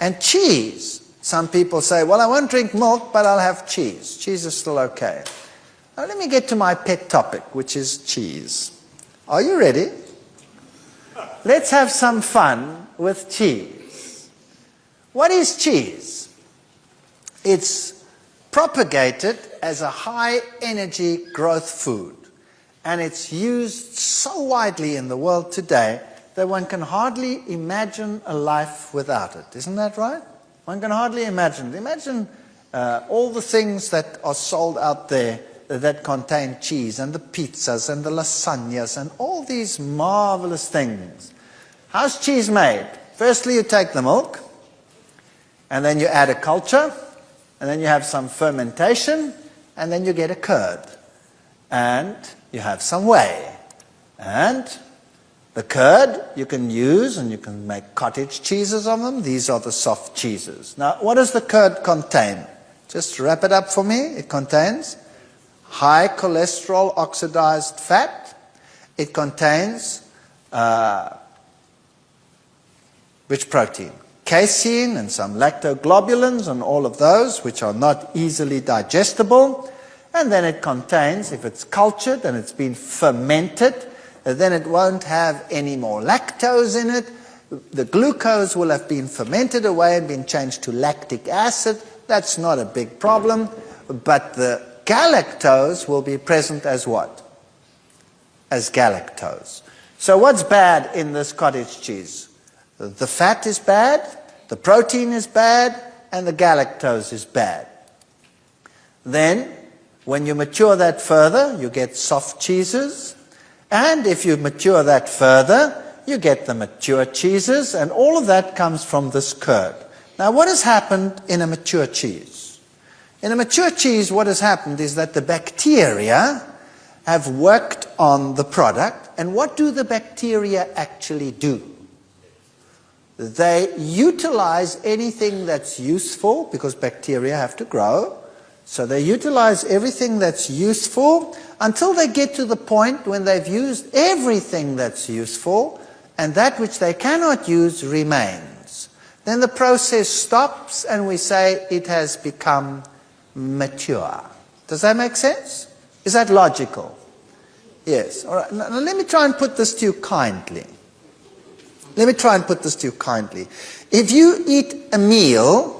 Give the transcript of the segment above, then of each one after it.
And cheese, some people say, well, I won't drink milk, but I'll have cheese. Cheese is still okay. Now let me get to my pet topic, which is cheese. Are you ready? Let's have some fun with cheese. What is cheese? It's propagated as a high-energy growth food, and it's used so widely in the world today that one can hardly imagine a life without it. Isn't that right? One can hardly imagine it. Imagine all the things that are sold out there that contain cheese, and the pizzas and the lasagnas and all these marvelous things. How's cheese made? Firstly, you take the milk, and then you add a culture, and then you have some fermentation, and then you get a curd. And you have some whey. And the curd you can use, and you can make cottage cheeses of them. These are the soft cheeses. Now, what does the curd contain? Just wrap it up for me. It contains high cholesterol oxidized fat. It contains which protein? Casein and some lactoglobulins and all of those, which are not easily digestible. And then it contains, if it's cultured and it's been fermented, then it won't have any more lactose in it. The glucose will have been fermented away and been changed to lactic acid. That's not a big problem. But the galactose will be present as what? As galactose. So what's bad in this cottage cheese? The fat is bad, the protein is bad, and the galactose is bad. Then, when you mature that further, you get soft cheeses. And if you mature that further, you get the mature cheeses. And all of that comes from this curd. Now, what has happened in a mature cheese? In a mature cheese, what has happened is that the bacteria have worked on the product. And what do the bacteria actually do? They utilize anything that's useful, because bacteria have to grow. So they utilize everything that's useful until they get to the point when they've used everything that's useful, and that which they cannot use remains. Then the process stops and we say it has become mature. Does that make sense? Is that logical? Yes. All right. Now let me try and put this to you kindly. If you eat a meal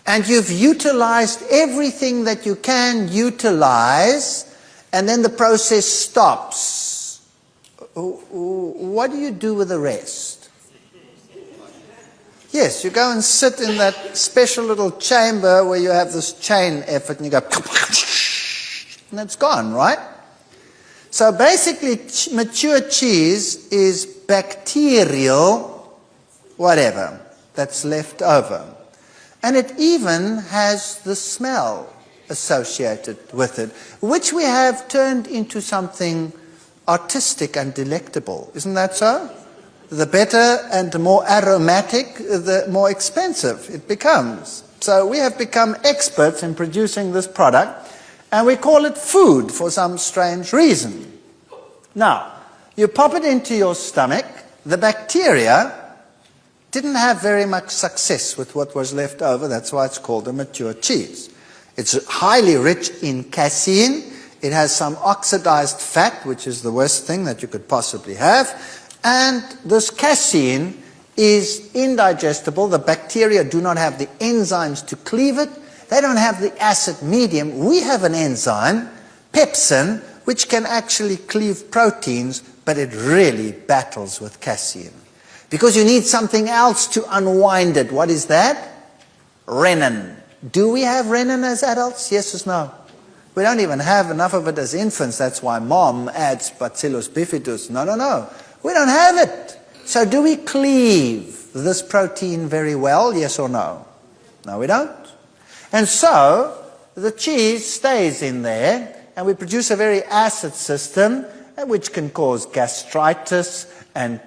and you've utilized everything that you can utilize, and then the process stops, what do you do with the rest? Yes, you go and sit in that special little chamber where you have this chain effort and you go, and it's gone, right? So basically, mature cheese is bacterial, whatever, that's left over. And it even has the smell associated with it, which we have turned into something artistic and delectable. Isn't that so? The better and the more aromatic, the more expensive it becomes. So we have become experts in producing this product, and we call it food for some strange reason. Now, you pop it into your stomach. The bacteria didn't have very much success with what was left over. That's why it's called a mature cheese. It's highly rich in casein. It has some oxidized fat, which is the worst thing that you could possibly have. And this casein is indigestible. The bacteria do not have the enzymes to cleave it. They don't have the acid medium. We have an enzyme, pepsin, which can actually cleave proteins, but it really battles with casein. Because you need something else to unwind it. What is that? Renin. Do we have renin as adults? Yes or no? We don't even have enough of it as infants. That's why mom adds Bacillus bifidus. No. We don't have it. So do we cleave this protein very well? Yes or no? No, we don't. And so the cheese stays in there, and we produce a very acid system, which can cause gastritis and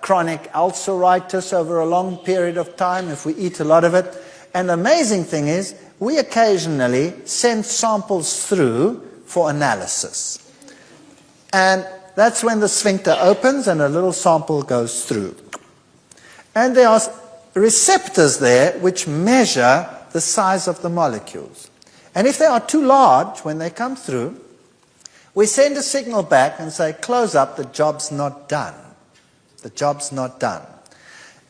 chronic ulceritis over a long period of time if we eat a lot of it. And the amazing thing is, we occasionally send samples through for analysis. And that's when the sphincter opens and a little sample goes through. And there are receptors there which measure the size of the molecules. And if they are too large when they come through, we send a signal back and say, close up, the job's not done. The job's not done.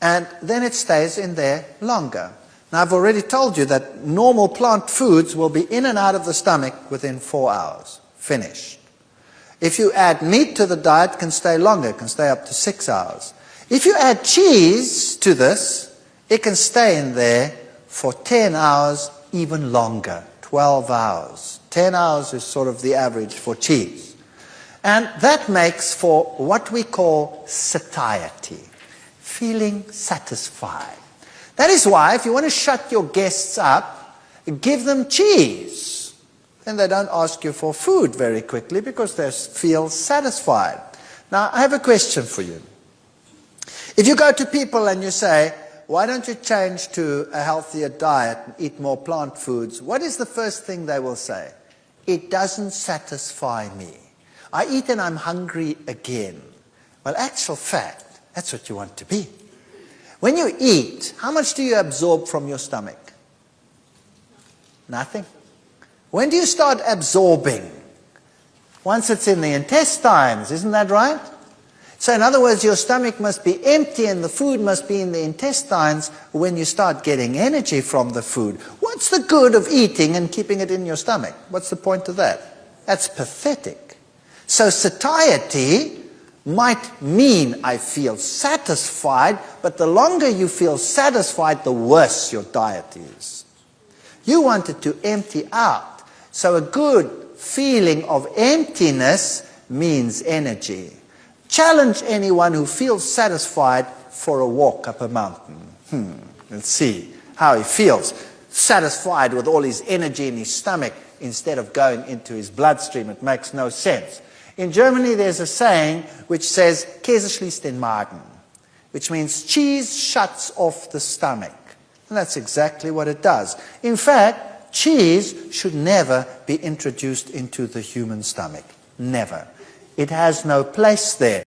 And then it stays in there longer. Now, I've already told you that normal plant foods will be in and out of the stomach within 4 hours. Finished. If you add meat to the diet, it can stay longer. It can stay up to 6 hours. If you add cheese to this, it can stay in there for 10 hours, even longer, 12 hours. 10 hours is sort of the average for cheese. And that makes for what we call satiety, feeling satisfied. That is why if you want to shut your guests up, give them cheese. Then they don't ask you for food very quickly because they feel satisfied. Now, I have a question for you. If you go to people and you say, why don't you change to a healthier diet and eat more plant foods? What is the first thing they will say? It doesn't satisfy me. I eat and I'm hungry again. Well, actual fact, that's what you want to be. When you eat, how much do you absorb from your stomach? Nothing. When do you start absorbing? Once it's in the intestines, isn't that right? So in other words, your stomach must be empty and the food must be in the intestines when you start getting energy from the food. What's the good of eating and keeping it in your stomach? What's the point of that? That's pathetic. So satiety might mean I feel satisfied, but the longer you feel satisfied, the worse your diet is. You want it to empty out. So a good feeling of emptiness means energy. Challenge anyone who feels satisfied for a walk up a mountain. Let's see how he feels. Satisfied with all his energy in his stomach instead of going into his bloodstream. It makes no sense. In Germany, there's a saying which says, Käse schließt den Magen, which means cheese shuts off the stomach. And that's exactly what it does. In fact, cheese should never be introduced into the human stomach. Never. It has no place there.